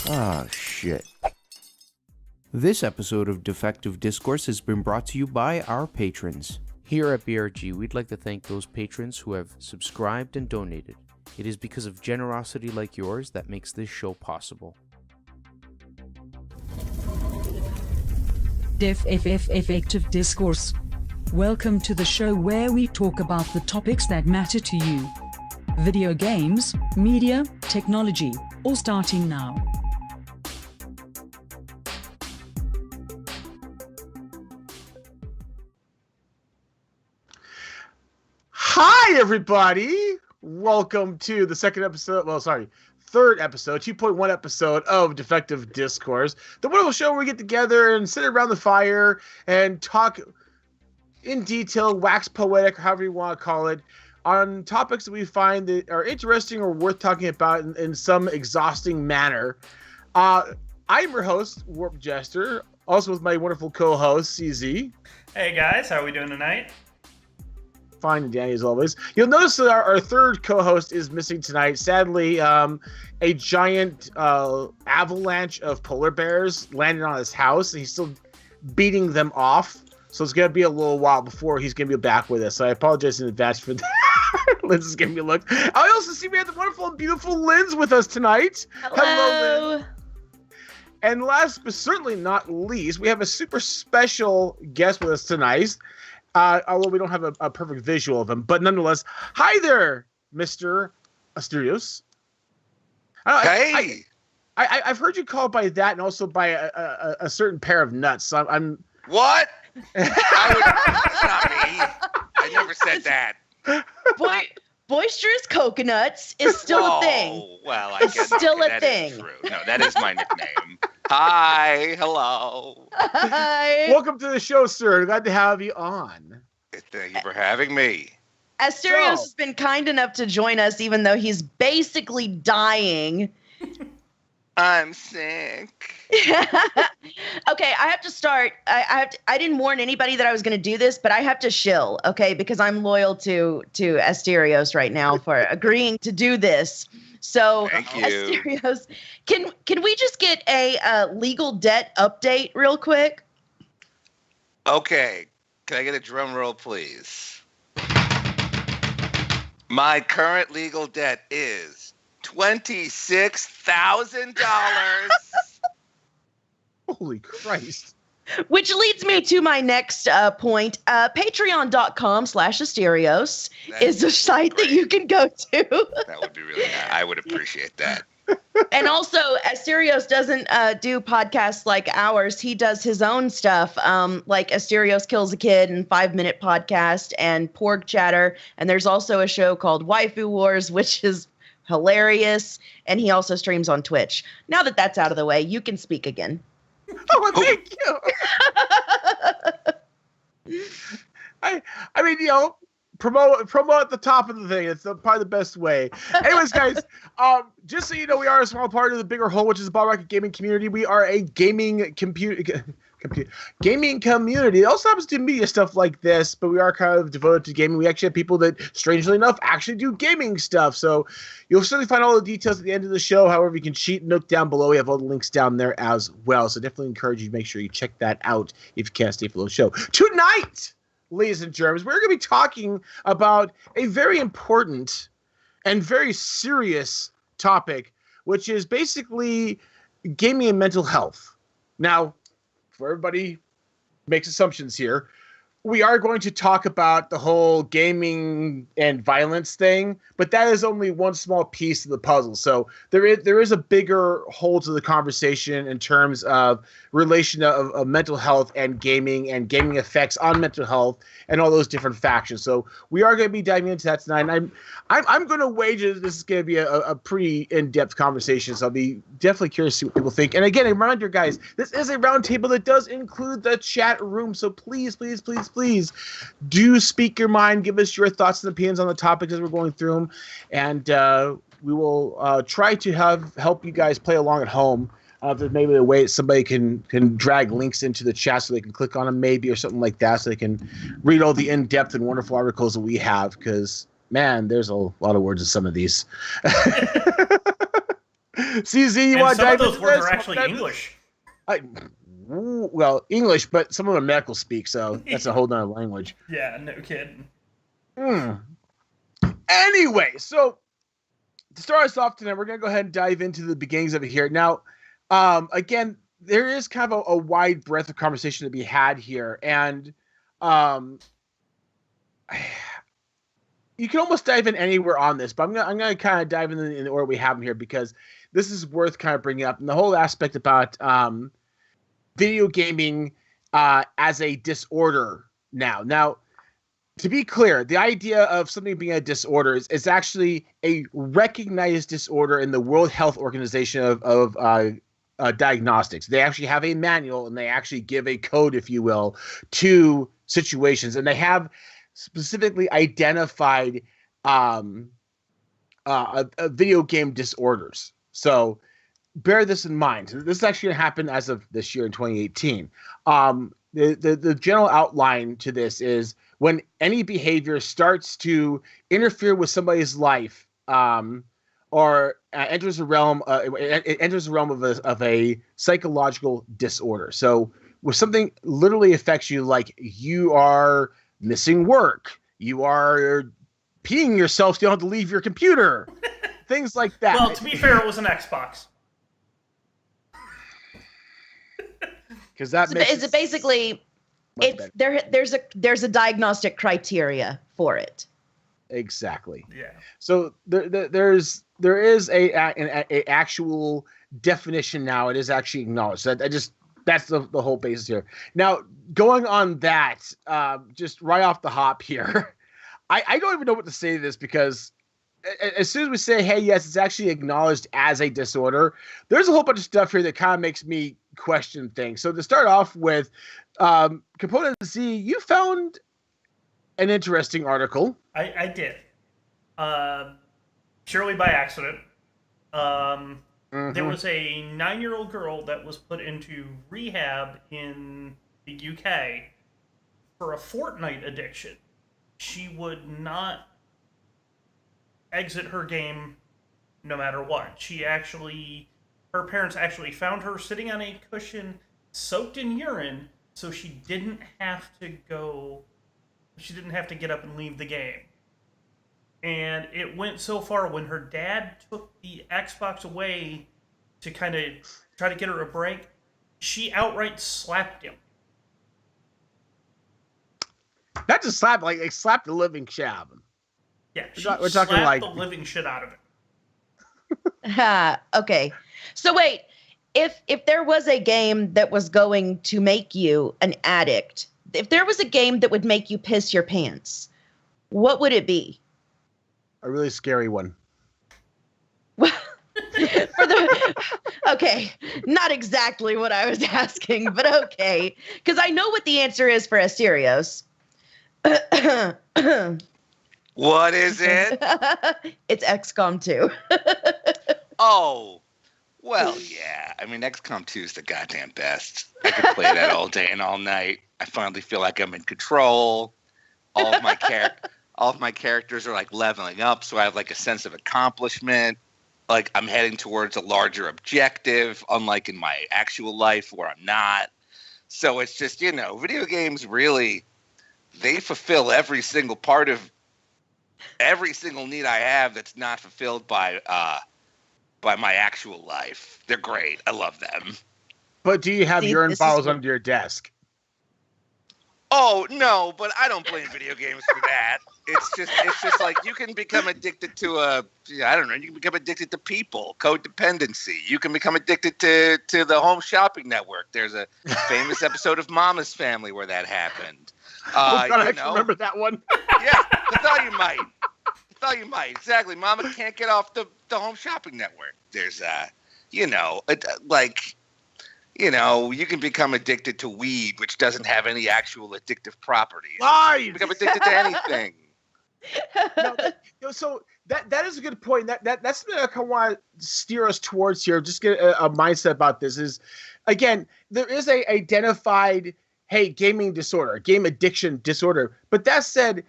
Ah, shit. This episode of Defective Discourse has been brought to you by our patrons. Here at BRG, we'd like to thank those patrons who have subscribed and donated. It is because of generosity like yours that makes this show possible. Defective Discourse. Welcome to the show where we talk about the topics that matter to you. Video games, media, technology, all starting now. Hi, everybody. Welcome to the third episode, 2.1 episode of Defective Discourse, the wonderful show where we get together and sit around the fire and talk in detail, wax poetic, or however you want to call it, on topics that we find that are interesting or worth talking about in some exhausting manner. I'm your host, WarpedJester, also with my wonderful co-host, CZ. Hey guys, how are we doing tonight? Fine and Danny as always. You'll notice that our third co-host is missing tonight. Sadly, a giant avalanche of polar bears landed on his house, and he's still beating them off. So it's going to be a little while before he's going to be back with us. So I apologize in advance for that. Linz is giving me a look. I also see we have the wonderful and beautiful Linz with us tonight. Hello, Linz. And last but certainly not least, we have a super special guest with us tonight. Although we don't have a perfect visual of him, but nonetheless, hi there, Mr. Asterios. Hey! I've heard you called by that and also by a certain pair of nuts. So I'm What? That's not me. I never said that. Boisterous coconuts is still a thing. Oh, well, I guess Still a that thing. is true. No, that is my nickname. Hi, hello. Hi. welcome to the show, sir. Glad to have you on. Thank you for having me. Asterios has been kind enough to join us, even though he's basically dying. I'm sick. Okay, I have to start. I didn't warn anybody that I was going to do this, but I have to shill, okay, because I'm loyal to Asterios right now for agreeing to do this. So, Thank you. Asterios, can we just get a legal debt update real quick? Okay, can I get a drum roll, please? My current legal debt is $26,000. Holy Christ. Which leads me to my next point. Patreon.com/Asterios is a site that you can go to. That would be really nice. I would appreciate that. And also, Asterios doesn't do podcasts like ours. He does his own stuff, like Asterios Kills a Kid and 5-Minute Podcast and Porg Chatter. And there's also a show called Waifu Wars, which is hilarious. And he also streams on Twitch. Now that that's out of the way, you can speak again. Oh, well, thank you. I mean, promote at the top of the thing. It's probably the best way. Anyways, guys, just so you know, we are a small part of the bigger whole, which is the Ball Rocket gaming community. We are a gaming community. It also happens to do media stuff like this, but we are kind of devoted to gaming. We actually have people that, strangely enough, actually do gaming stuff. So you'll certainly find all the details at the end of the show. However, you can cheat and look down below. We have all the links down there as well. So definitely encourage you to make sure you check that out if you can't stay for the show. Tonight, ladies and germs, we're going to be talking about a very important and very serious topic, which is basically gaming and mental health. Now, for everybody makes assumptions here, we are going to talk about the whole gaming and violence thing, but that is only one small piece of the puzzle. So there is a bigger whole to the conversation in terms of relation of mental health and gaming effects on mental health and all those different factions. So we are going to be diving into that tonight. And I'm going to wager this is going to be a pretty in-depth conversation. So I'll be definitely curious to see what people think. And again, a reminder, guys, this is a roundtable that does include the chat room. So please do speak your mind. Give us your thoughts and opinions on the topics as we're going through them. And we will try to help you guys play along at home. There's maybe a way that somebody can drag links into the chat so they can click on them maybe or something like that so they can read all the in-depth and wonderful articles that we have because, man, there's a lot of words in some of these. CZ, you And want to some dive of those into words this? are actually English. Well, English, but some of them are medical speak, so that's a whole nother language. Yeah, no kidding. Anyway, so to start us off tonight, we're going to go ahead and dive into the beginnings of it here. Now, again, there is kind of a wide breadth of conversation to be had here, and you can almost dive in anywhere on this, but I'm gonna kind of dive in the order we have them here because this is worth kind of bringing up, and the whole aspect about video gaming as a disorder now. Now, to be clear, the idea of something being a disorder is actually a recognized disorder in the World Health Organization of diagnostics. They actually have a manual, and they actually give a code, if you will, to situations, and they have specifically identified video game disorders. So bear this in mind. This actually happened as of this year in 2018. The general outline to this is when any behavior starts to interfere with somebody's life, or enters the realm of a psychological disorder. So when something literally affects you, like you are missing work, you are peeing yourself, so you don't have to leave your computer, things like that. Well, to be fair, it was an Xbox. Because that makes is it basically it's there's a diagnostic criteria for it. Exactly. Yeah. So there is a actual definition now. It is actually acknowledged. So that's the whole basis here. Now, going on that, just right off the hop here, I don't even know what to say to this because as soon as we say, hey, yes, it's actually acknowledged as a disorder, there's a whole bunch of stuff here that kind of makes me question things. So to start off with, Component Z, you found an interesting article. I did. Purely by accident. There was a 9-year-old girl that was put into rehab in the UK for a Fortnite addiction. She would not exit her game no matter what. Her parents actually found her sitting on a cushion soaked in urine, so she didn't have to get up and leave the game. And it went so far when her dad took the Xbox away to kind of try to get her a break, she outright slapped him. Not just slap, like slapped the living shit out of him. Yeah, we're talking like the living shit out of it. Okay. So wait, if there was a game that was going to make you an addict, if there was a game that would make you piss your pants, what would it be? A really scary one. Okay, not exactly what I was asking, but okay, because I know what the answer is for Asterios. What is it? It's XCOM 2. Oh, well, yeah. I mean, XCOM 2 is the goddamn best. I could play that all day and all night. I finally feel like I'm in control. All of my characters are like leveling up, so I have like a sense of accomplishment. Like I'm heading towards a larger objective, unlike in my actual life where I'm not. So it's just, video games really, they fulfill every single part of every single need I have that's not fulfilled by my actual life. They're great. I love them. But do you have urine bottles under your desk? Oh, no, but I don't blame video games for that. It's just like you can become addicted to you can become addicted to people, codependency. You can become addicted to the Home Shopping Network. There's a famous episode of Mama's Family where that happened. I remember that one. Yeah, I thought you might. Exactly. Mama can't get off the Home Shopping Network. There's you can become addicted to weed, which doesn't have any actual addictive properties. Lies! You become addicted to anything. So that is a good point. That's something I want to steer us towards here. Just get a mindset about this. Is again, there is a identified gaming disorder, game addiction disorder. But that said,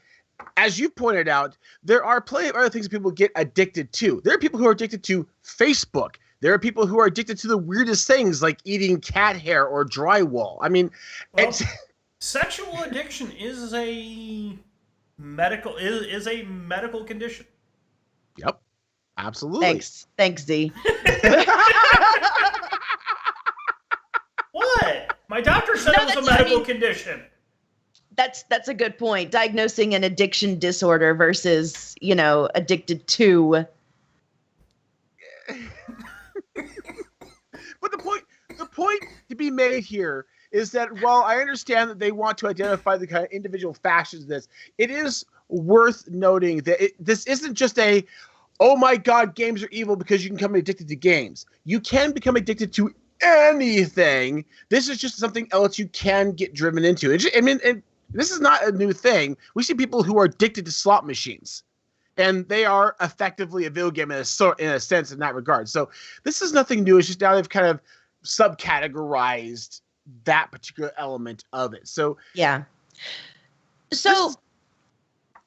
as you pointed out, there are plenty of other things that people get addicted to. There are people who are addicted to Facebook. There are people who are addicted to the weirdest things, like eating cat hair or drywall. I mean, well, sexual addiction is a medical condition. Yep, absolutely. Thanks, Z. What? My doctor said it was a medical condition. That's a good point. Diagnosing an addiction disorder versus, addicted to. But the point to be made here is that while I understand that they want to identify the kind of individual factions of this, it is worth noting that this isn't just a, oh my God, games are evil because you can become addicted to games. You can become addicted to anything. This is just something else you can get driven into. And this is not a new thing. We see people who are addicted to slot machines, and they are effectively a video game in a sense in that regard. So this is nothing new. It's just now they've kind of subcategorized that particular element of it. So yeah. So,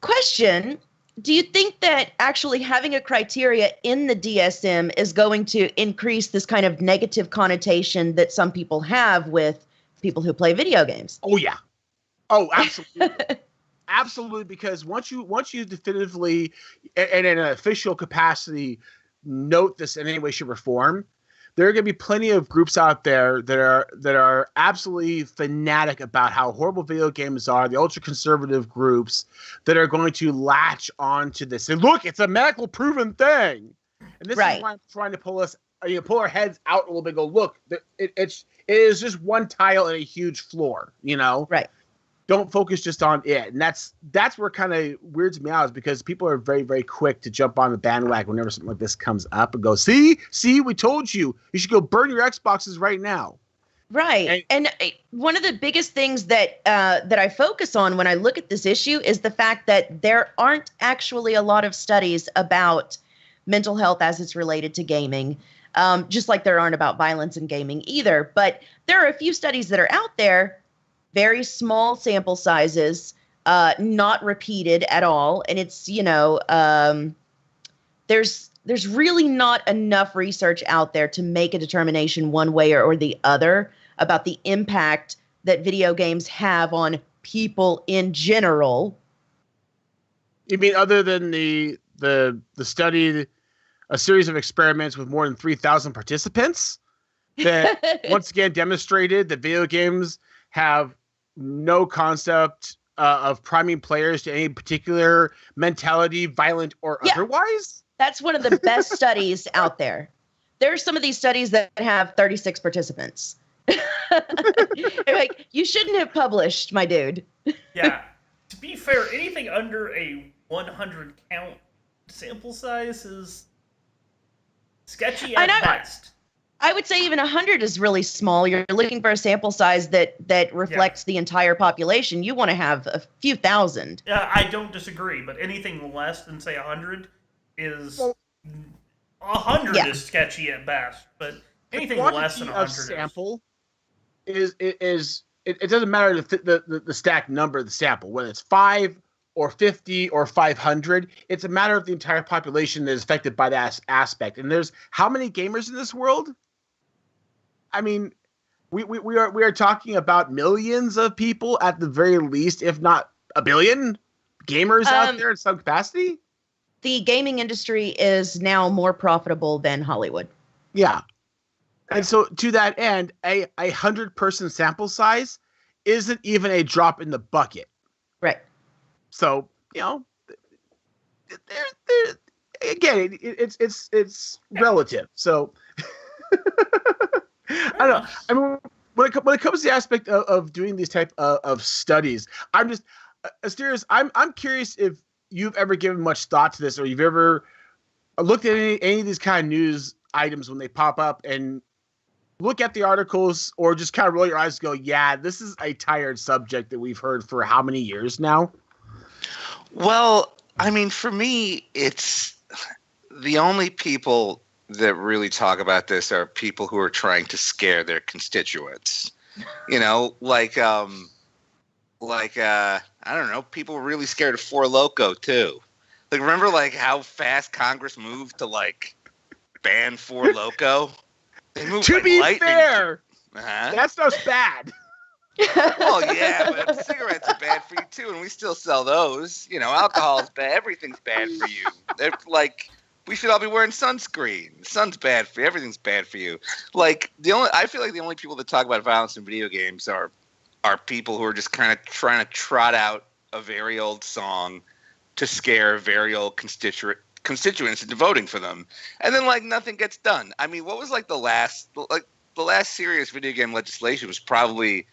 question: do you think that actually having a criteria in the DSM is going to increase this kind of negative connotation that some people have with people who play video games? Oh yeah. Oh, absolutely. Absolutely, because once you definitively and in an official capacity note this in any way, shape, or form, there are going to be plenty of groups out there that are absolutely fanatic about how horrible video games are, the ultra-conservative groups that are going to latch on to this. And look, it's a medical proven thing. And this is why I'm trying to pull our heads out a little bit and go, look, it is just one tile in a huge floor, Right. Don't focus just on it. And that's where it kind of weirds me out, is because people are very, very quick to jump on the bandwagon whenever something like this comes up and go, see, we told you. You should go burn your Xboxes right now. Right. And one of the biggest things that I focus on when I look at this issue is the fact that there aren't actually a lot of studies about mental health as it's related to gaming, just like there aren't about violence in gaming either. But there are a few studies that are out there, very small sample sizes, not repeated at all. And it's, there's really not enough research out there to make a determination one way or the other about the impact that video games have on people in general. You mean other than the study, a series of experiments with more than 3,000 participants that once again demonstrated that video games have no concept of priming players to any particular mentality, violent or otherwise? That's one of the best studies out there. There are some of these studies that have 36 participants. Like, you shouldn't have published, my dude. Yeah. To be fair, anything under a 100 count sample size is sketchy at best. I would say even 100 is really small. You're looking for a sample size that reflects the entire population. You want to have a few thousand. I don't disagree, but anything less than, say, 100 is... 100 is sketchy at best, but anything less than 100 sample is it doesn't matter the stacked number of the sample, whether it's 5 or 50 or 500. It's a matter of the entire population that is affected by that aspect. And there's how many gamers in this world? I mean, we are talking about millions of people at the very least, if not a billion gamers out there in some capacity. The gaming industry is now more profitable than Hollywood. Yeah. And so to that end, a 100-person sample size isn't even a drop in the bucket. Right. So, again, it's relative. So I don't know. I mean, when it comes to the aspect of doing these type of studies, I'm just Asterios, I'm curious if you've ever given much thought to this, or you've ever looked at any of these kind of news items when they pop up and look at the articles, or just kind of roll your eyes and go, yeah, this is a tired subject that we've heard for how many years now? Well, I mean, for me, it's the only people that really talk about this are people who are trying to scare their constituents. I don't know, people were really scared of Four Loko too. Like, remember how fast Congress moved to ban Four Loko. They move To like be lightning. fair, Uh-huh. that stuff's bad. Well, yeah, but cigarettes are bad for you too, and we still sell those. You know, alcohol is bad. Everything's bad for you. They're like, we should all be wearing sunscreen. The sun's bad for you. Everything's bad for you. Like I feel like the only people that talk about violence in video games are people who are just kind of trying to trot out a very old song to scare very old constituents into voting for them, and then like nothing gets done. I mean, what was like the last serious video game legislation was probably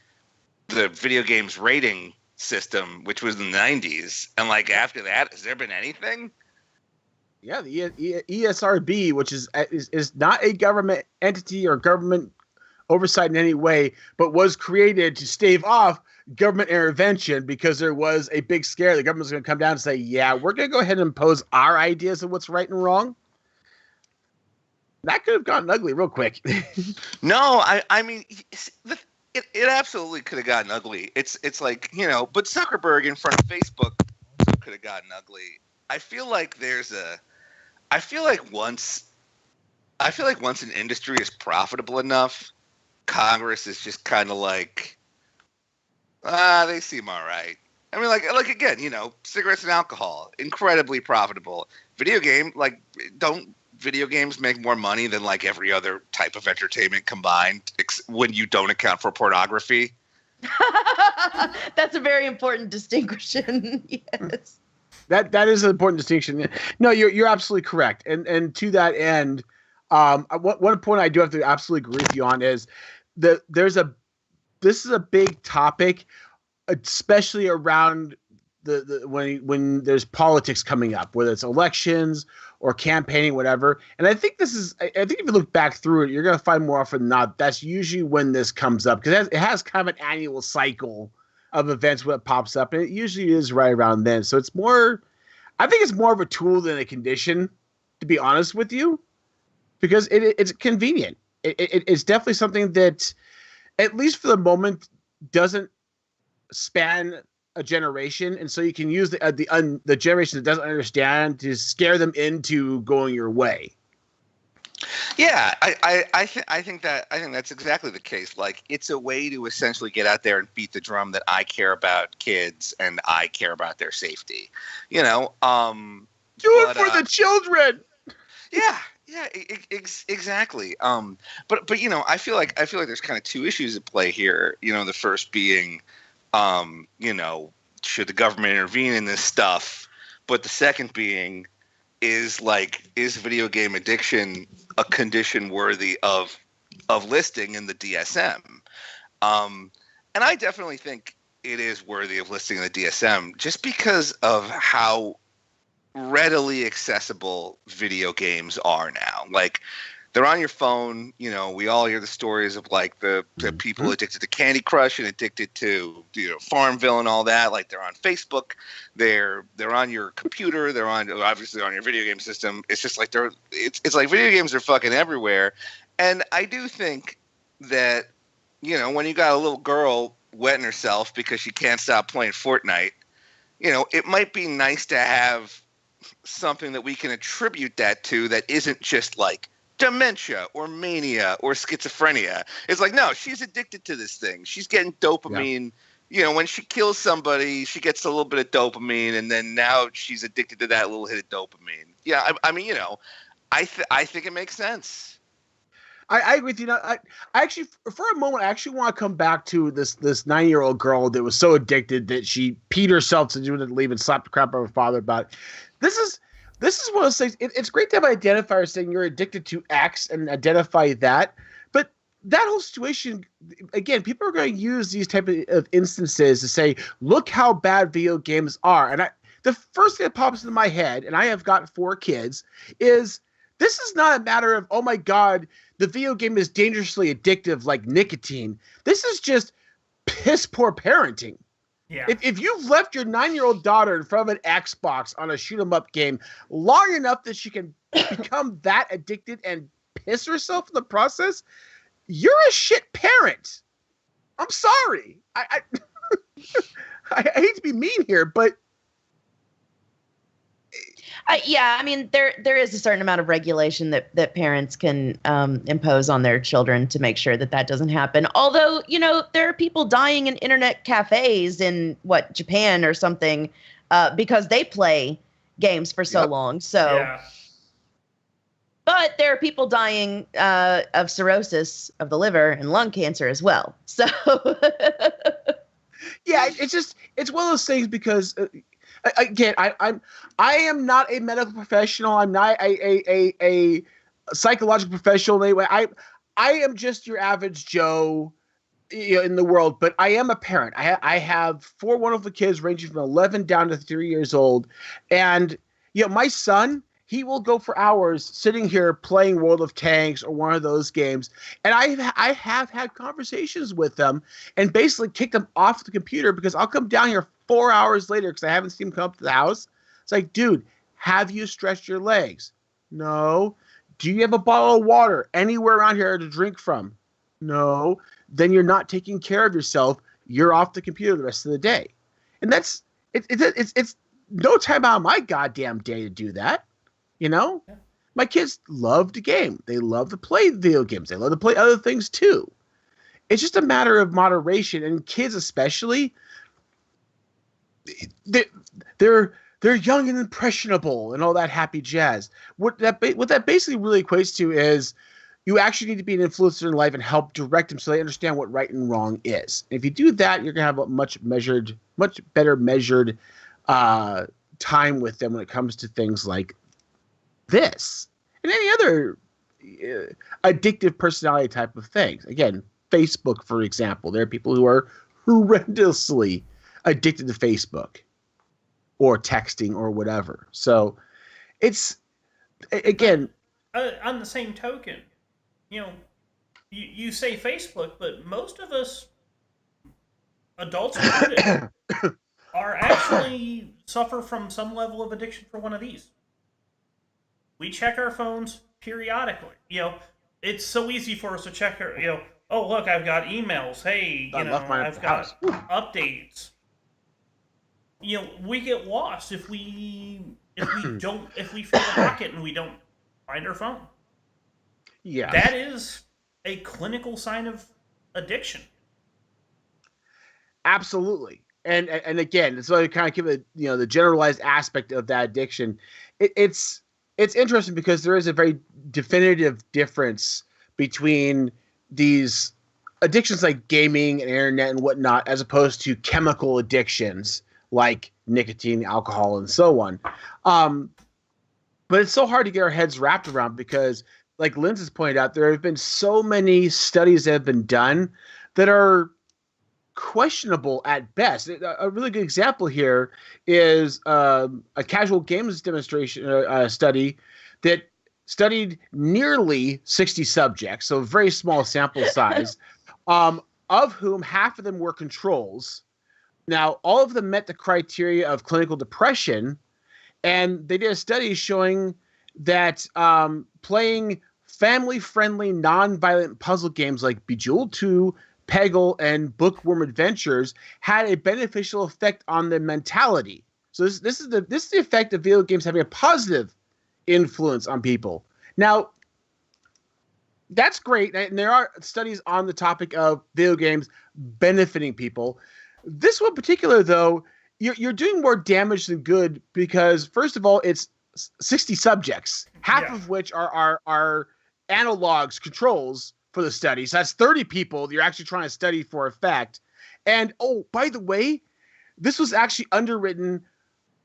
the video games rating system, which was in the 90s. And like after that, has there been anything? Yeah, the ESRB, which is not a government entity or government oversight in any way, but was created to stave off government intervention because there was a big scare. The government's going to come down and say, yeah, we're going to go ahead and impose our ideas of what's right and wrong. That could have gotten ugly real quick. No, I mean, it absolutely could have gotten ugly. It's like, you know, but Zuckerberg in front of Facebook could have gotten ugly. I feel like once an industry is profitable enough, Congress is just kind of like, they seem all right. I mean, like again, you know, cigarettes and alcohol, incredibly profitable. Don't video games make more money than like every other type of entertainment combined when you don't account for pornography? That's a very important distinction. Yes. That is an important distinction. No, you're absolutely correct. And to that end, one point I do have to absolutely agree with you on is that this is a big topic, especially around when there's politics coming up, whether it's elections or campaigning, whatever. And I think I think if you look back through it, you're going to find more often than not, that's usually when this comes up, because it has kind of an annual cycle of events when it pops up, and it usually is right around then. So I think it's more of a tool than a condition, to be honest with you, because it's convenient. It's definitely something that, at least for the moment, doesn't span a generation, and so you can use the generation that doesn't understand to scare them into going your way. Yeah, I think that's exactly the case. Like, it's a way to essentially get out there and beat the drum that I care about kids and I care about their safety. You know, do it for the children. Yeah, exactly. But you know, I feel like there's kind of two issues at play here. You know, the first being, you know, should the government intervene in this stuff? But the second being, is video game addiction a condition worthy of listing in the DSM? And I definitely think it is worthy of listing in the DSM, just because of how readily accessible video games are now. Like, they're on your phone. You know, we all hear the stories of like the people addicted to Candy Crush and addicted to, you know, Farmville and all that. Like, they're on Facebook, they're on your computer, they're obviously on your video game system. It's just like it's like video games are fucking everywhere. And I do think that, you know, when you got a little girl wetting herself because she can't stop playing Fortnite, you know, it might be nice to have something that we can attribute that to that isn't just like dementia or mania or schizophrenia. It's like, no, she's addicted to this thing. She's getting dopamine. Yeah. You know, when she kills somebody, she gets a little bit of dopamine, and then now she's addicted to that little hit of dopamine. Yeah, I mean, you know, I think it makes sense. I agree with you. I actually, for a moment, I actually want to come back to this 9-year-old girl that was so addicted that she peed herself to leave and slapped the crap out of her father about it. This is one of those things. It's great to have an identifier saying you're addicted to X and identify that. But that whole situation, again, people are going to use these type of instances to say, look how bad video games are. And the first thing that pops into my head, and I have got 4 kids, is this is not a matter of, oh my God, the video game is dangerously addictive like nicotine. This is just piss poor parenting. Yeah. If you've left your 9-year-old daughter in front of an Xbox on a shoot 'em up game long enough that she can become that addicted and piss herself in the process, you're a shit parent. I'm sorry. I hate to be mean here, but Yeah, I mean, there is a certain amount of regulation that parents can impose on their children to make sure that doesn't happen. Although, there are people dying in internet cafes in Japan or something because they play games for so long. So, Yeah. but there are people dying of cirrhosis of the liver and lung cancer as well. So, yeah, it's one of those things because. Again, I am not a medical professional. I'm not a psychological professional anyway. I am just your average Joe, in the world. But I am a parent. I have 4 wonderful kids ranging from 11 down to 3 years old, and my son, he will go for hours sitting here playing World of Tanks or one of those games. And I have had conversations with them and basically kicked them off the computer because I'll come down here 4 hours later because I haven't seen him come up to the house. It's like, dude, have you stretched your legs? No. Do you have a bottle of water anywhere around here to drink from? No. Then you're not taking care of yourself. You're off the computer the rest of the day. And it's no time out of my goddamn day to do that. Yeah. My kids love to game. They love to play video games. They love to play other things too. It's just a matter of moderation, and kids especially, they're young and impressionable and all that happy jazz. What that basically really equates to is you actually need to be an influencer in life and help direct them so they understand what right and wrong is. And if you do that, you're gonna have a much better measured time with them when it comes to things like this and any other addictive personality type of things. Again, Facebook, for example, there are people who are horrendously addicted to Facebook or texting or whatever. So it's, again, on the same token, you say Facebook, but most of us, adults included, are actually suffer from some level of addiction for one of these. We check our phones periodically. It's so easy for us to check our, oh, look, I've got emails. Hey, I've got updates. We get lost if we feel the pocket and we don't find our phone. Yeah. That is a clinical sign of addiction. Absolutely. And again, so I kind of give it, the generalized aspect of that addiction. It's interesting because there is a very definitive difference between these addictions like gaming and internet and whatnot, as opposed to chemical addictions like nicotine, alcohol, and so on. But it's so hard to get our heads wrapped around because, like Linz has pointed out, there have been so many studies that have been done that are questionable at best. A really good example here is a casual games demonstration study that studied nearly 60 subjects, so a very small sample size, of whom half of them were controls. Now, all of them met the criteria of clinical depression, and they did a study showing that playing family-friendly, non-violent puzzle games like Bejeweled 2, Peggle, and Bookworm Adventures had a beneficial effect on their mentality. So this is the effect of video games having a positive influence on people. Now, that's great, and there are studies on the topic of video games benefiting people. This one in particular, though, you're doing more damage than good because, first of all, it's 60 subjects, half of which are analogs, controls for the study. So that's 30 people that you're actually trying to study for effect. And, oh, by the way, this was actually underwritten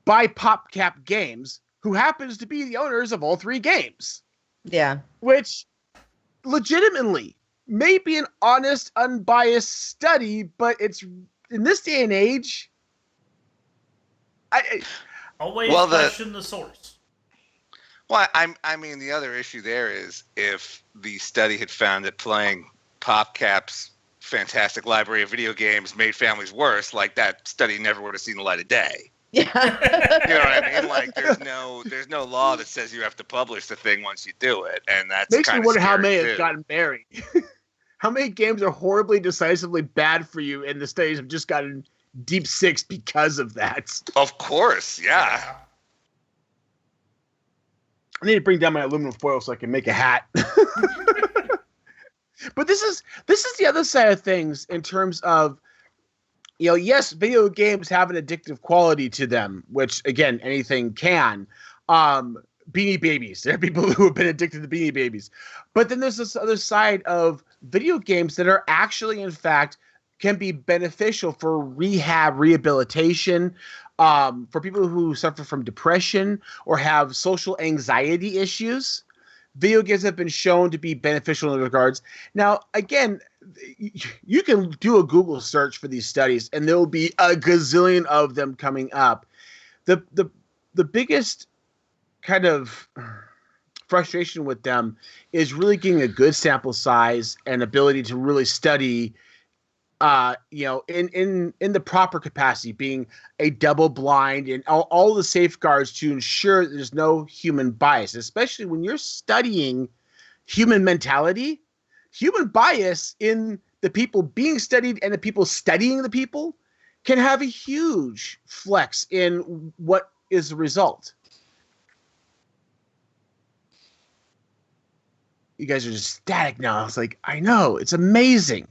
by PopCap Games, who happens to be the owners of all 3 games. Yeah. Which legitimately may be an honest, unbiased study, but it's in this day and age. Always question the source. Well, I mean, the other issue there is if the study had found that playing PopCap's fantastic library of video games made families worse, like that study never would have seen the light of day. Yeah. You know what I mean? Like, there's no law that says you have to publish the thing once you do it, and that's makes me wonder how many too. have gotten buried. How many games are horribly, decisively bad for you, and the studies have just gotten deep six because of that? Of course, yeah. I need to bring down my aluminum foil so I can make a hat. But this is the other side of things in terms of, yes, video games have an addictive quality to them, which again, anything can. Beanie Babies. There are people who have been addicted to Beanie Babies. But then there's this other side of video games that are actually, in fact, can be beneficial for rehabilitation, for people who suffer from depression or have social anxiety issues. Video games have been shown to be beneficial in those regards. Now, again, you can do a Google search for these studies, and there will be a gazillion of them coming up. The biggest kind of frustration with them is really getting a good sample size and ability to really study, in the proper capacity, being a double blind and all the safeguards to ensure there's no human bias, especially when you're studying human mentality. Human bias in the people being studied and the people studying the people can have a huge flex in what is the result. You guys are just static now. It's like, I know, it's amazing.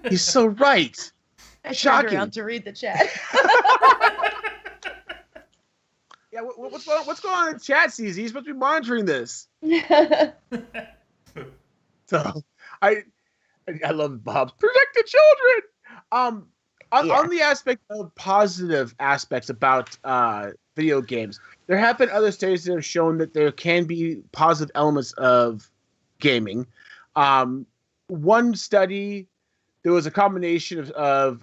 He's so right. I Shocking. turned around to read the chat. Yeah, what's going on in the chat, CZ? You're supposed to be monitoring this. So, I love Bob's protect the children. On the aspect of positive aspects about video games, there have been other studies that have shown that there can be positive elements of gaming. One study, there was a combination of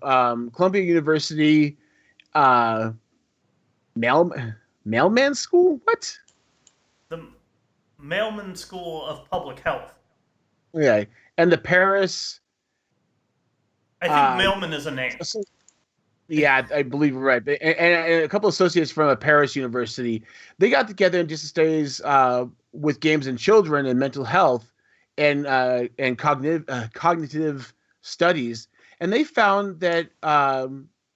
Columbia University mailman school. What? The Mailman School of Public Health. Okay, and the Paris. I think Mailman is a name. Yeah, I believe you're right. And a couple of associates from a Paris university, they got together and did some studies with games in children and mental health and cognitive studies, and they found that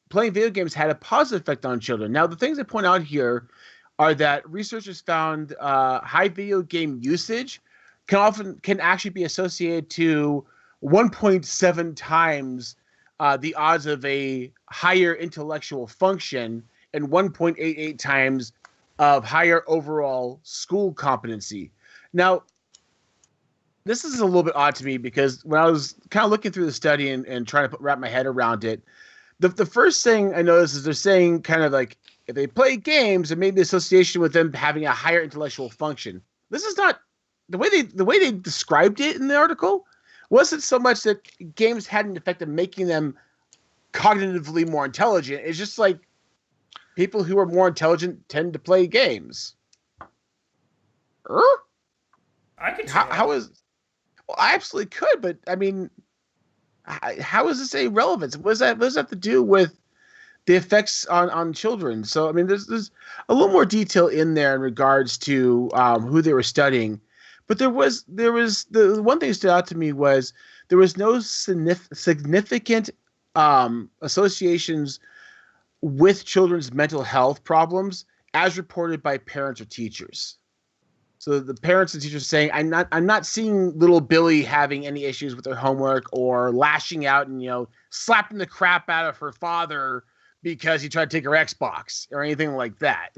playing video games had a positive effect on children. Now, the things I point out here are that researchers found high video game usage can actually be associated to 1.7 times the odds of a higher intellectual function and 1.88 times of higher overall school competency. Now, this is a little bit odd to me because when I was kind of looking through the study and trying to wrap my head around it, the first thing I noticed is they're saying kind of like if they play games, there may be association with them having a higher intellectual function. This is not the way they described it in the article. Wasn't so much that games had an effect of making them cognitively more intelligent. It's just like people who are more intelligent tend to play games. I could. How is? Well, I absolutely could, but I mean, how is this a relevance? What does that have to do with the effects on children? So I mean, there's a little more detail in there in regards to who they were studying. But there was the one thing that stood out to me was there was no significant associations with children's mental health problems as reported by parents or teachers. So the parents and teachers saying, I'm not seeing little Billy having any issues with her homework or lashing out and slapping the crap out of her father because he tried to take her Xbox or anything like that.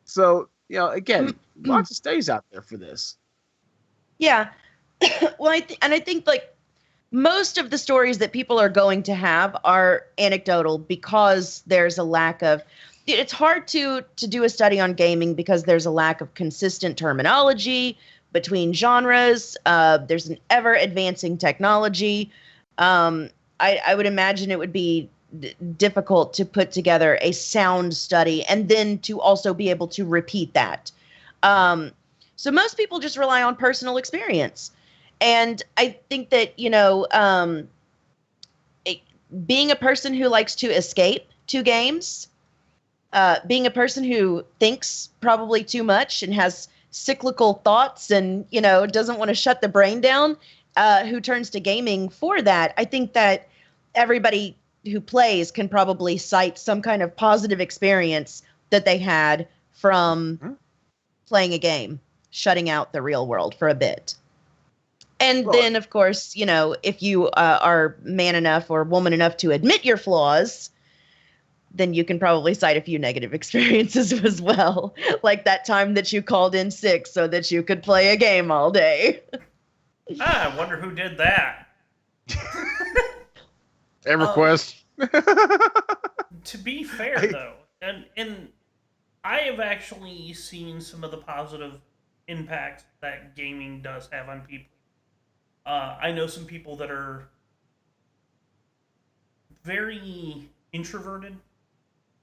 So again, lots of studies out there for this. Yeah. Well, I think like most of the stories that people are going to have are anecdotal because there's a lack of. It's hard to do a study on gaming because there's a lack of consistent terminology between genres. There's an ever advancing technology. I would imagine it would be difficult to put together a sound study and then to also be able to repeat that. So most people just rely on personal experience. And I think that, being a person who likes to escape to games, being a person who thinks probably too much and has cyclical thoughts and, doesn't want to shut the brain down, who turns to gaming for that, I think that everybody who plays can probably cite some kind of positive experience that they had from playing a game, shutting out the real world for a bit. And then, of course, you know, if you are man enough or woman enough to admit your flaws, then you can probably cite a few negative experiences as well. Like that time that you called in sick so that you could play a game all day. I wonder who did that. EverQuest. To be fair, though, and I have actually seen some of the positive impact that gaming does have on people. I know some people that are very introverted.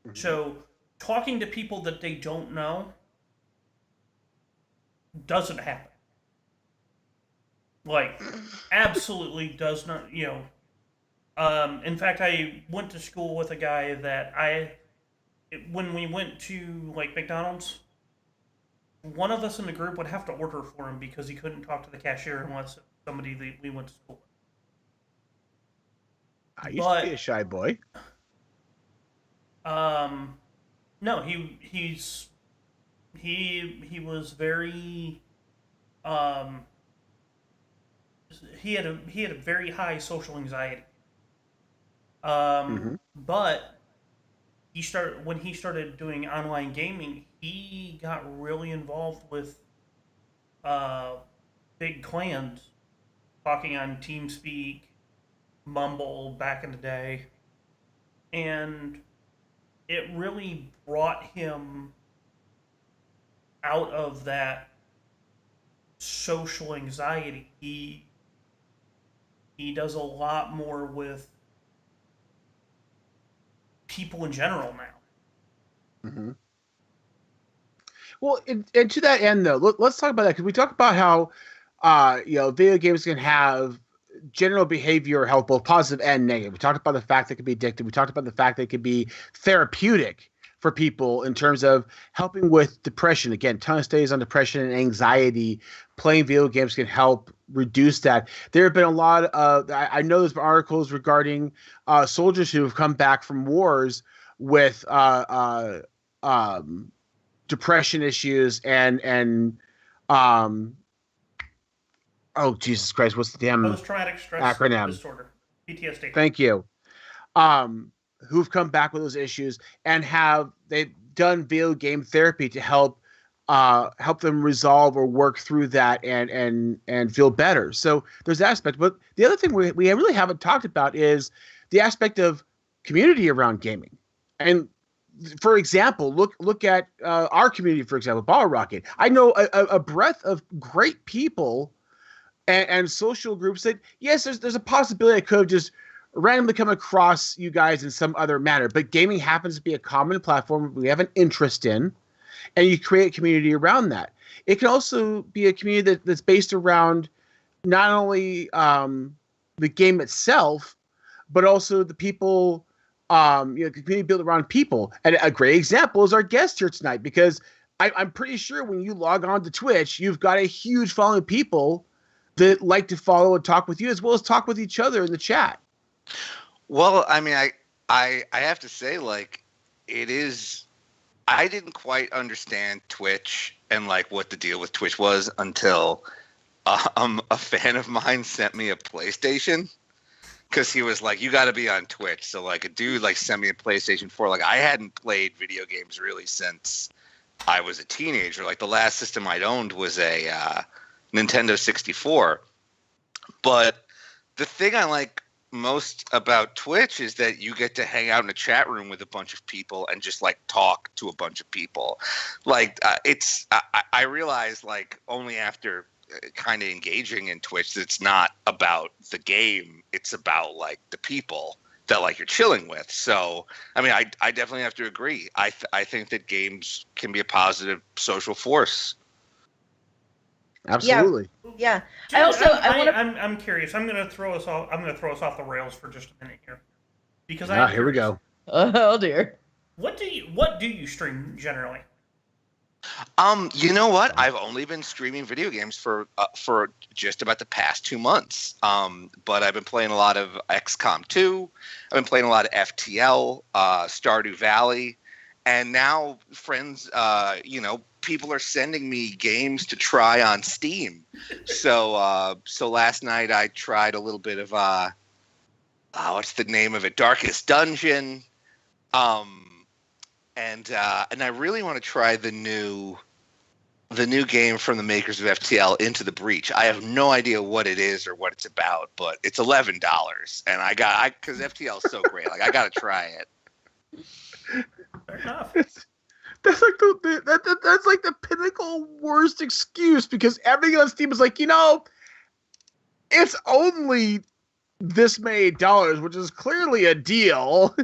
Mm-hmm. So talking to people that they don't know doesn't happen. Like, absolutely does not, you know. In fact, I went to school with a guy that when we went to, like, McDonald's, one of us in the group would have to order for him because he couldn't talk to the cashier unless somebody that we went to school with. I used to be a shy boy. No, he was very, he had a very high social anxiety. But when he started doing online gaming, he got really involved with big clans, talking on TeamSpeak, Mumble back in the day, and it really brought him out of that social anxiety. He does a lot more with people in general now. Mm-hmm. Well, and to that end, though, let's talk about that, because we talk about how, you know, video games can have general behavior health, both positive and negative. We talked about the fact that it can be addictive. We talked about the fact that it can be therapeutic for people in terms of helping with depression. Again, ton of studies on depression and anxiety. Playing video games can help reduce that. There have been a lot of, I know there's been articles regarding soldiers who have come back from wars with depression issues and oh, Jesus Christ, what's the damn post-traumatic stress acronym? Disorder, PTSD. Thank you. Who've come back with those issues and they've done video game therapy to help them resolve or work through that and feel better. So there's that aspect. But the other thing we really haven't talked about is the aspect of community around gaming. And for example, look at our community, for example, Bottle Rocket. I know a breadth of great people and social groups that, yes, there's a possibility I could have just randomly come across you guys in some other manner, but gaming happens to be a common platform we have an interest in, and you create a community around that. It can also be a community that's based around not only the game itself, but also the people, community built around people. And a great example is our guest here tonight, because I'm pretty sure when you log on to Twitch, you've got a huge following of people that like to follow and talk with you, as well as talk with each other in the chat. Well, I mean, I have to say, like, it is. I didn't quite understand Twitch and like what the deal with Twitch was until a fan of mine sent me a PlayStation, because he was like, "You got to be on Twitch." So like a dude like sent me a PlayStation 4. Like I hadn't played video games really since I was a teenager. Like the last system I'd owned was a Nintendo 64. But the thing I like most about Twitch is that you get to hang out in a chat room with a bunch of people and just like talk to a bunch of people. Like I realized like only after kind of engaging in Twitch that it's not about the game, it's about like the people that like you're chilling with. So I mean, I definitely have to agree. I think that games can be a positive social force. Absolutely. Yeah. I'm curious. I'm gonna throw us off the rails for just a minute here, because here we go. Oh dear. What do you stream generally? You know what? I've only been streaming video games for just about the past 2 months. But I've been playing a lot of XCOM 2. I've been playing a lot of FTL, Stardew Valley, and now friends, people are sending me games to try on Steam. So last night I tried a little bit of what's the name of it? Darkest Dungeon. And I really want to try the new game from the makers of FTL, Into the Breach. I have no idea what it is or what it's about, but it's $11, and because FTL is so great, like I got to try it. Fair enough. That's like that's like the pinnacle worst excuse, because everything on Steam is like, it's only this many dollars, which is clearly a deal.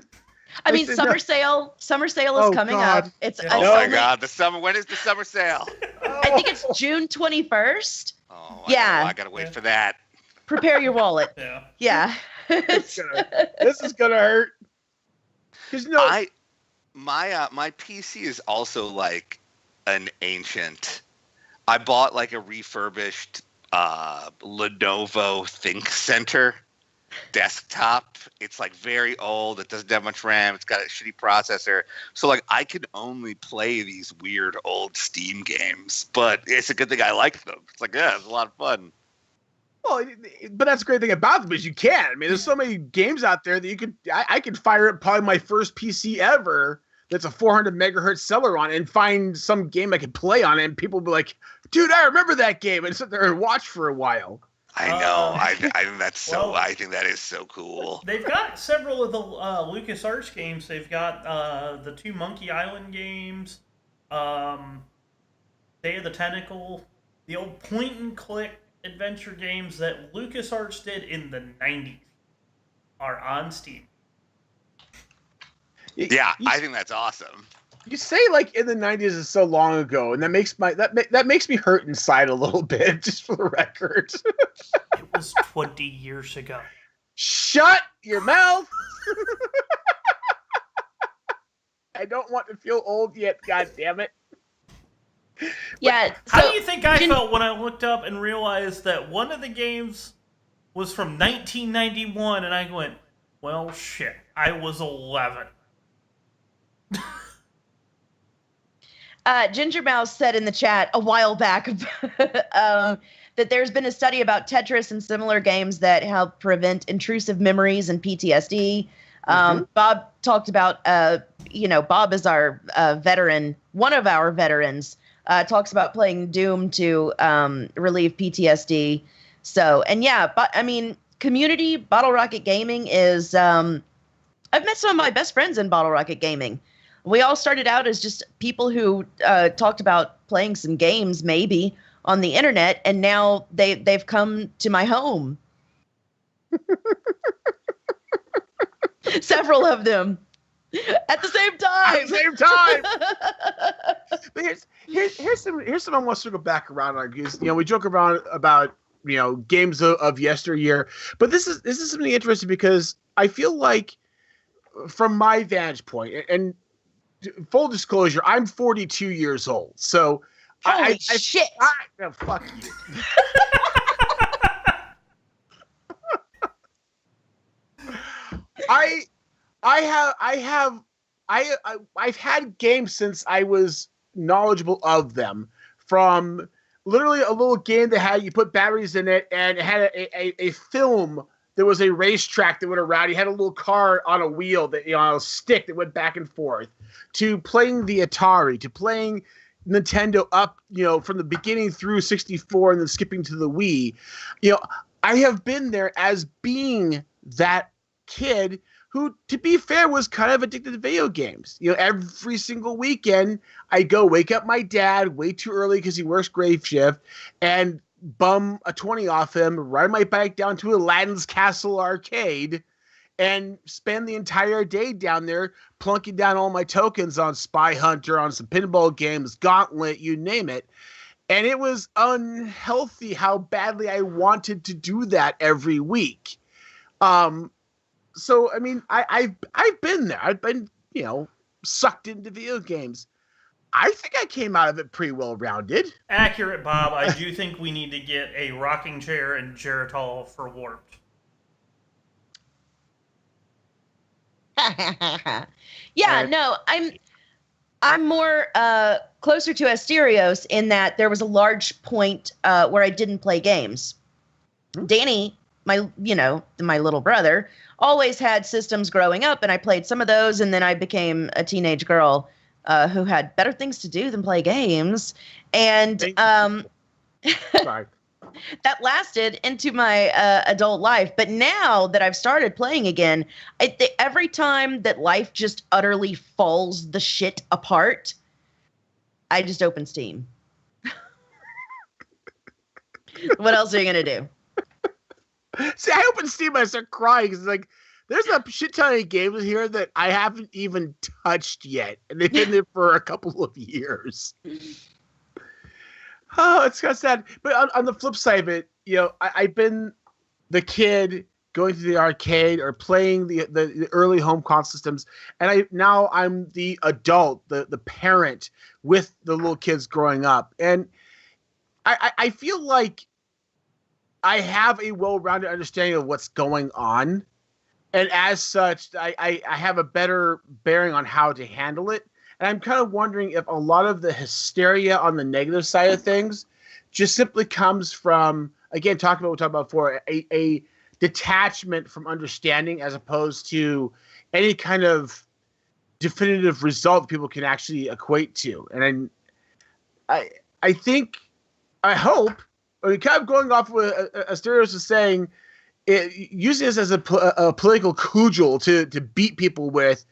I mean, summer sale is coming up. It's oh my God, the summer. When is the summer sale? I think it's June 21st. Oh, I gotta wait for that. Prepare your wallet. Yeah. This is gonna hurt. Because my PC is also like an ancient. I bought like a refurbished Lenovo ThinkCenter desktop. It's like very old. It doesn't have much RAM. It's got a shitty processor. So like I can only play these weird old Steam games, but it's a good thing I like them. It's like, yeah, it's a lot of fun. Well, but that's the great thing about them is you can. I mean, there's so many games out there that you could. I could fire up probably my first PC ever that's a 400 megahertz Celeron and find some game I could play on it, and people will be like, "Dude, I remember that game," and sit there and watch for a while. I know. I think that's so. I think that is so cool. They've got several of the LucasArts games. They've got the 2 Monkey Island games, Day of the Tentacle, the old point-and-click adventure games that LucasArts did in the 90s are on Steam. Yeah, I think that's awesome. You say like in the 90s is so long ago, and that makes me hurt inside a little bit, just for the record. It was 20 years ago. Shut your mouth! I don't want to feel old yet, god damn it. Yeah. How do you think I felt when I looked up and realized that one of the games was from 1991, and I went, well, shit, I was 11. Ginger Mouse said in the chat a while back that there's been a study about Tetris and similar games that help prevent intrusive memories and PTSD. Bob talked about, Bob is our veteran, one of our veterans, talks about playing Doom to relieve PTSD. So, and yeah, but I mean, community Bottle Rocket Gaming is, I've met some of my best friends in Bottle Rocket Gaming. We all started out as just people who talked about playing some games maybe on the internet, and now they've come to my home. Several of them at the same time. At the same time. But here's something I want to circle back around on, because we joke around about games of yesteryear, but this is something interesting, because I feel like from my vantage point, and full disclosure, I'm 42 years old, so Holy shit! No, fuck you. I've had games since I was knowledgeable of them. From literally a little game that you put batteries in it, and it had a film. There was a racetrack that went around. You had a little car on a wheel on a stick that went back and forth. To playing the Atari, to playing Nintendo up, from the beginning through 64 and then skipping to the Wii. I have been there as being that kid who, to be fair, was kind of addicted to video games. Every single weekend, I'd go wake up my dad way too early because he works grave shift, and bum a 20 off him, ride my bike down to Aladdin's Castle Arcade, and spend the entire day down there plunking down all my tokens on Spy Hunter, on some pinball games, Gauntlet, you name it. And it was unhealthy how badly I wanted to do that every week. So, I mean, I've been there. I've been, sucked into video games. I think I came out of it pretty well-rounded. Accurate, Bob. I do think we need to get a rocking chair and Geritol for Warped. No, I'm more closer to Asterios in that there was a large point where I didn't play games. Danny, my little brother, always had systems growing up, and I played some of those, and then I became a teenage girl who had better things to do than play games. And Sorry. that lasted into my adult life. But now that I've started playing again, every time that life just utterly falls the shit apart, I just open Steam. What else are you going to do? See, I open Steam and I start crying because like there's a shit ton of games here that I haven't even touched yet, and they've been there for a couple of years. Oh, it's kind of sad. But on the flip side of it, I've been the kid going to the arcade or playing the early home console systems, and I'm the adult, the parent with the little kids growing up, and I feel like I have a well-rounded understanding of what's going on, and as such, I have a better bearing on how to handle it. And I'm kind of wondering if a lot of the hysteria on the negative side of things just simply comes from, again, talking about what we talked about before, a detachment from understanding as opposed to any kind of definitive result people can actually equate to. And I hope, kind of going off what Asterios is saying, using this as a political cudgel to beat people with,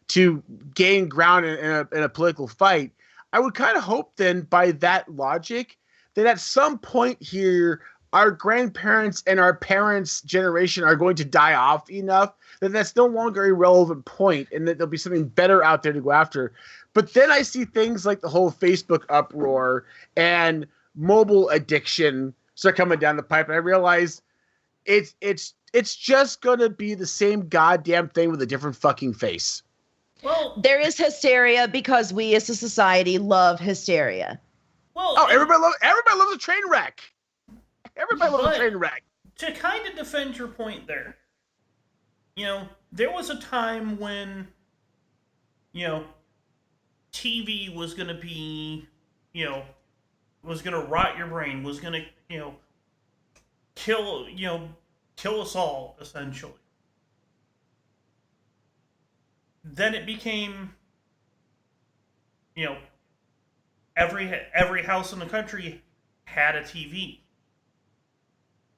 to gain ground in a political fight, I would kind of hope then by that logic that at some point here, our grandparents and our parents' generation are going to die off enough that that's no longer a relevant point and that there'll be something better out there to go after. But then I see things like the whole Facebook uproar and mobile addiction start coming down the pipe, and I realize it's just going to be the same goddamn thing with a different fucking face. Well, there is hysteria because we as a society love hysteria. Well, everybody loves a train wreck. Everybody loves a train wreck. To kind of defend your point there, there was a time when, TV was going to be, was going to rot your brain, was going to, kill us all, essentially. Then it became, every house in the country had a TV.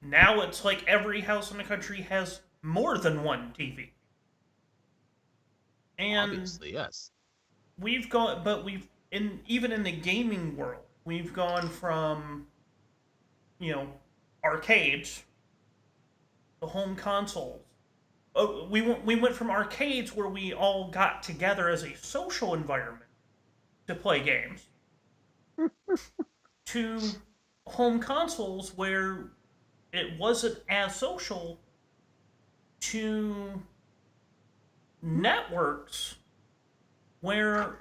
Now it's like every house in the country has more than one TV. And obviously, yes. Even in the gaming world, we've gone from, arcades to home consoles. We went from arcades where we all got together as a social environment to play games to home consoles where it wasn't as social, to networks where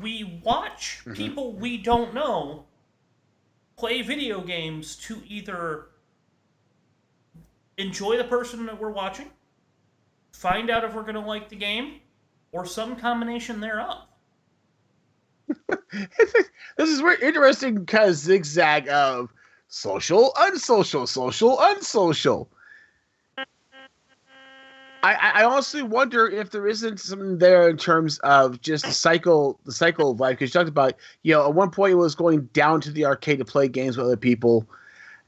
we watch people we don't know play video games to either enjoy the person that we're watching, find out if we're going to like the game, or some combination thereof. This is very interesting because zigzag of social, unsocial, social, unsocial. I honestly wonder if there isn't something there in terms of just the cycle of life. Because you talked about, at one point it was going down to the arcade to play games with other people,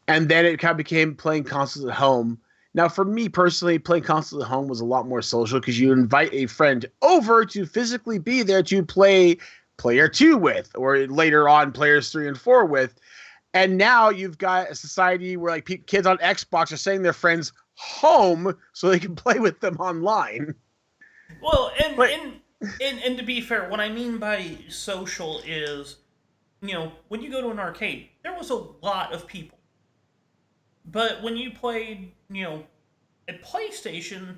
and then it kind of became playing consoles at home. Now, for me personally, playing consoles at home was a lot more social because you invite a friend over to physically be there to play player 2 with, or later on players 3 and 4 with. And now you've got a society where like kids on Xbox are sending their friends home so they can play with them online. Well, and to be fair, what I mean by social is, when you go to an arcade, there was a lot of people. But when you played, at PlayStation,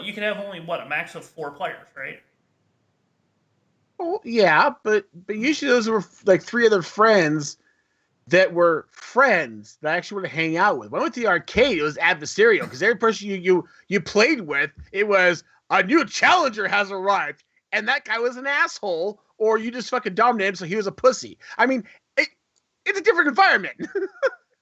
you could have only, a max of 4 players, right? Oh, yeah, but usually those were like 3 other friends that were friends that I actually were to hang out with. When I went to the arcade, it was adversarial because every person you played with, it was a new challenger has arrived, and that guy was an asshole, or you just fucking dominated him, so he was a pussy. I mean, it's a different environment.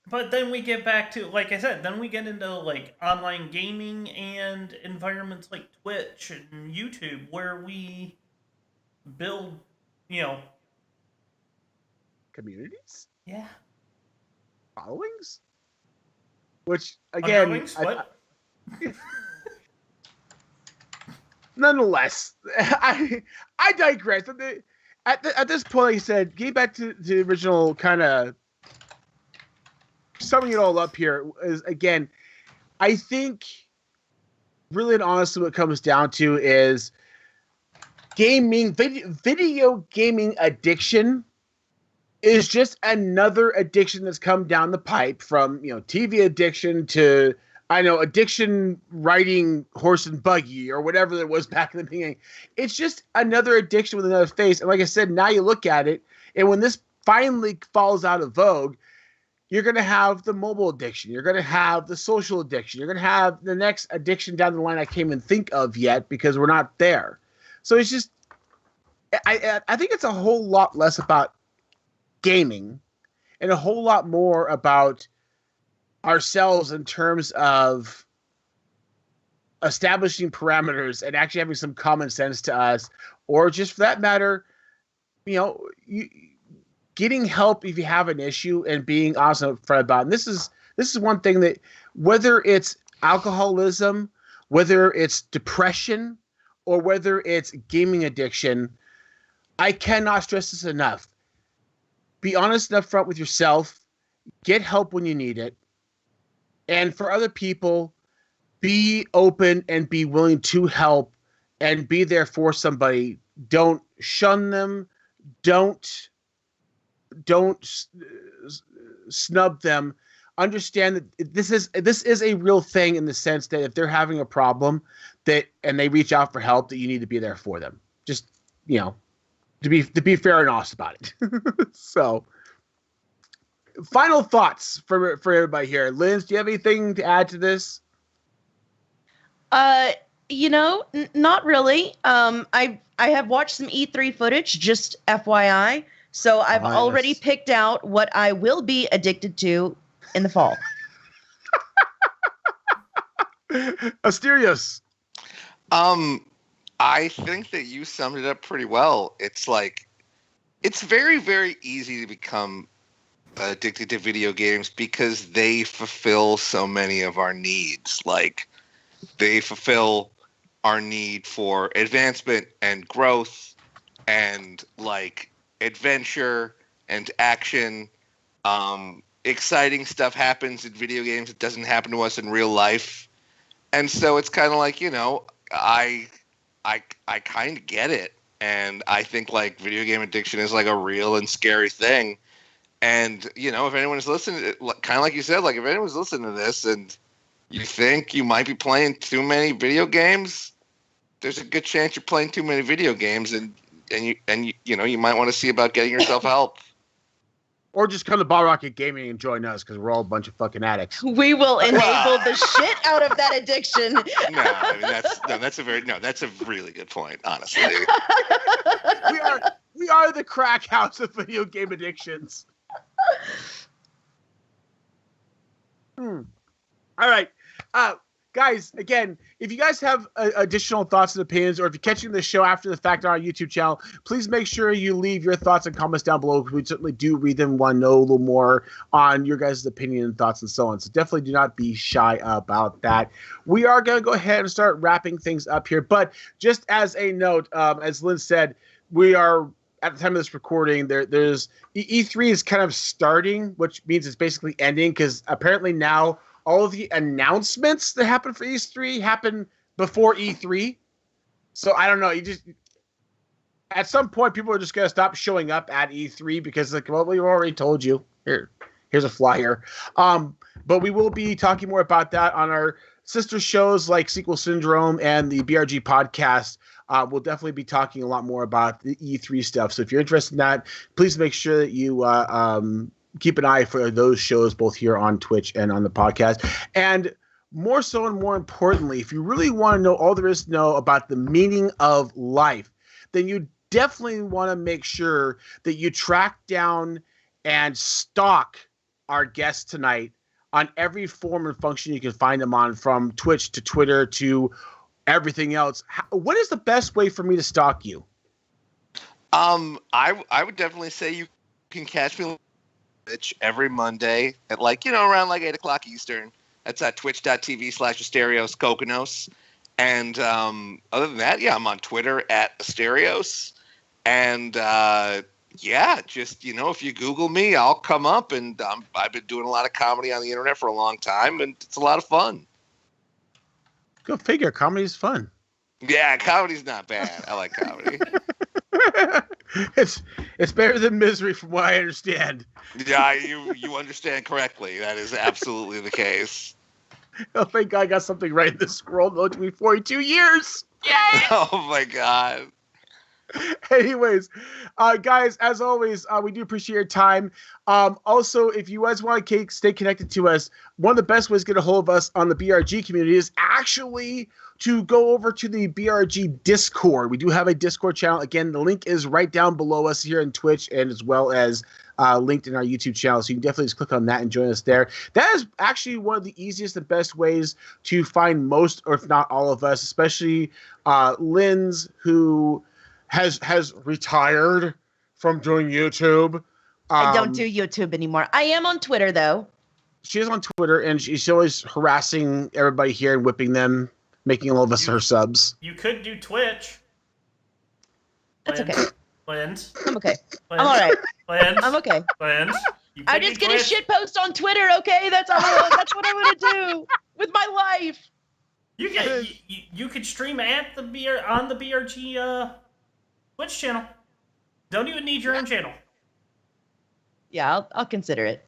But then we get back to, like I said, then we get into like online gaming and environments like Twitch and YouTube where we build, communities, followings. Which again, what? Nonetheless, I digress. At this point, like I said, getting back to the original kind of summing it all up here is, again, I think really and honestly what it comes down to is video gaming addiction is just another addiction that's come down the pipe from, TV addiction to, addiction riding horse and buggy or whatever it was back in the beginning. It's just another addiction with another face. And like I said, now you look at it, and when this finally falls out of vogue, you're going to have the mobile addiction. You're going to have the social addiction. You're going to have the next addiction down the line I can't even think of yet because we're not there. So it's just, I think it's a whole lot less about gaming and a whole lot more about ourselves in terms of establishing parameters and actually having some common sense to us, or just for that matter, getting help if you have an issue and being honest upfront about it. And this is one thing that, whether it's alcoholism, whether it's depression, or whether it's gaming addiction, I cannot stress this enough. Be honest and upfront with yourself. Get help when you need it. And for other people, be open and be willing to help and be there for somebody. Don't shun them. Don't snub them. Understand that this is a real thing in the sense that if they're having a problem and they reach out for help, that you need to be there for them. Just, to be fair and honest about it. So, final thoughts for everybody here. Linz, do you have anything to add to this? Not really. I have watched some E3 footage, just FYI. So I've already picked out what I will be addicted to in the fall. Asterios. I think that you summed it up pretty well. It's like, it's very, very easy to become addicted to video games because they fulfill so many of our needs. Like, they fulfill our need for advancement and growth and, like, adventure and action. Exciting stuff happens in video games that doesn't happen to us in real life. And so it's kind of like, I kind of get it. And I think like video game addiction is like a real and scary thing. And, if anyone's listening, kind of like you said, like if anyone's listening to this and you think you might be playing too many video games, there's a good chance you're playing too many video games, and you might want to see about getting yourself help. Or just come to Ball Rocket Gaming and join us because we're all a bunch of fucking addicts. We will enable the shit out of that addiction. That's a really good point, honestly. We are the crack house of video game addictions. All right. Guys, again, if you guys have additional thoughts and opinions, or if you're catching the show after the fact on our YouTube channel, please make sure you leave your thoughts and comments down below, because we certainly do read them and want to know a little more on your guys' opinion and thoughts and so on. So definitely do not be shy about that. We are going to go ahead and start wrapping things up here. But just as a note, as Lynn said, we are, at the time of this recording, there's E3 is kind of starting, which means it's basically ending, because apparently now all of the announcements that happen for E3 happen before E3. So I don't know. At some point, people are just going to stop showing up at E3 because, like, well, we've already told you. Here's a flyer. But we will be talking more about that on our sister shows like Sequel Syndrome and the BRG podcast. We'll definitely be talking a lot more about the E3 stuff. So if you're interested in that, please make sure that you keep an eye for those shows both here on Twitch and on the podcast. And more so and more importantly, if you really want to know all there is to know about the meaning of life, then you definitely want to make sure that you track down and stalk our guests tonight on every form and function you can find them on, from Twitch to Twitter to everything else. What is the best way for me to stalk you? I would definitely say you can catch me on Twitch every Monday at around 8 o'clock Eastern. That's at twitch.tv/Asterios Kokkinos. And other than that, I'm on Twitter at Asterios. And just if you Google me, I'll come up. And I've been doing a lot of comedy on the internet for a long time, and it's a lot of fun. Go figure. Comedy is fun. Yeah, comedy's not bad. I like comedy. It's better than misery, from what I understand. Yeah, you understand correctly. That is absolutely the case. Oh, thank God I got something right in this scroll. It took me 42 years. Yay! Oh my God. Anyways, guys, as always, we do appreciate your time. Also, if you guys want to stay connected to us, one of the best ways to get a hold of us on the BRG community is actually to go over to the BRG Discord. We do have a Discord channel. Again, the link is right down below us here in Twitch, and as well as linked in our YouTube channel. So you can definitely just click on that and join us there. That is actually one of the easiest and best ways to find most, or if not all of us, especially Linz, who has retired from doing YouTube. I don't do YouTube anymore. I am on Twitter, though. She is on Twitter, and she's always harassing everybody here and whipping them, making all of us her subs. You could do Twitch. That's okay. Linz. I'm okay. Linz. I'm all right. Linz. I'm okay. Linz. I'm just gonna shit post on Twitter, okay? That's what I'm gonna do with my life. You could stream at the on the BRG Twitch channel. Don't even need your own channel. Yeah, I'll consider it.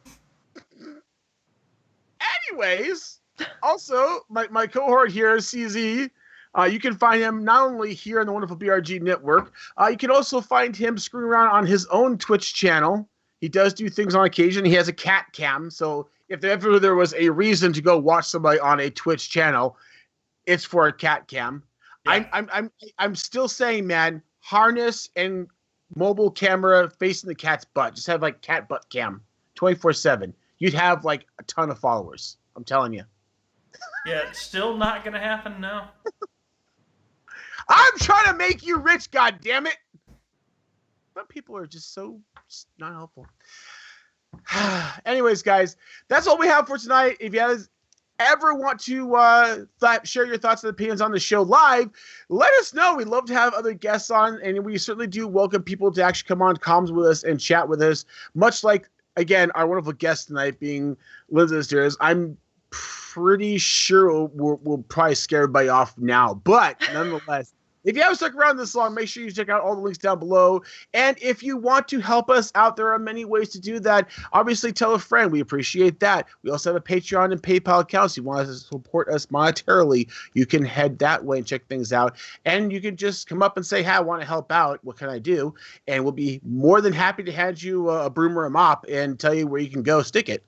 Anyways, also, my cohort here, CZ, you can find him not only here on the wonderful BRG network, you can also find him screwing around on his own Twitch channel. He does do things on occasion. He has a cat cam, so if ever there was a reason to go watch somebody on a Twitch channel, it's for a cat cam. Yeah. I'm still saying, man, harness and mobile camera facing the cat's butt. Just have cat butt cam 24/7. You'd have a ton of followers. I'm telling you. Yeah, it's still not gonna happen now. I'm trying to make you rich, God damn it! Some people are just so not helpful. Anyways, guys, that's all we have for tonight. If you guys ever want to share your thoughts and opinions on the show live, let us know. We'd love to have other guests on, and we certainly do welcome people to actually come on comms with us and chat with us, much like, again, our wonderful guest tonight being Linz Asterios. I'm pretty sure we'll probably scare everybody off now, but nonetheless, if you haven't stuck around this long, make sure you check out all the links down below. And if you want to help us out, there are many ways to do that. Obviously, tell a friend. We appreciate that. We also have a Patreon and PayPal account. So if you want to support us monetarily, you can head that way and check things out. And you can just come up and say, hey, I want to help out. What can I do? And we'll be more than happy to hand you a broom or a mop and tell you where you can go stick it.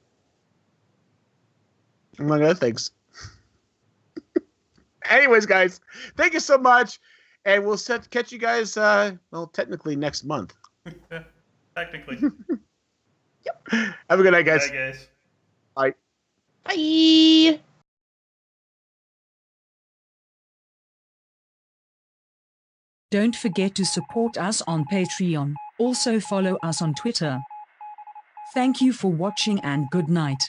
Among other things. Anyways, guys, thank you so much. And we'll catch you guys, technically next month. Technically. Yep. Have a good night, guys. Bye, guys. Bye. Bye. Don't forget to support us on Patreon. Also follow us on Twitter. Thank you for watching and good night.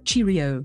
Cheerio.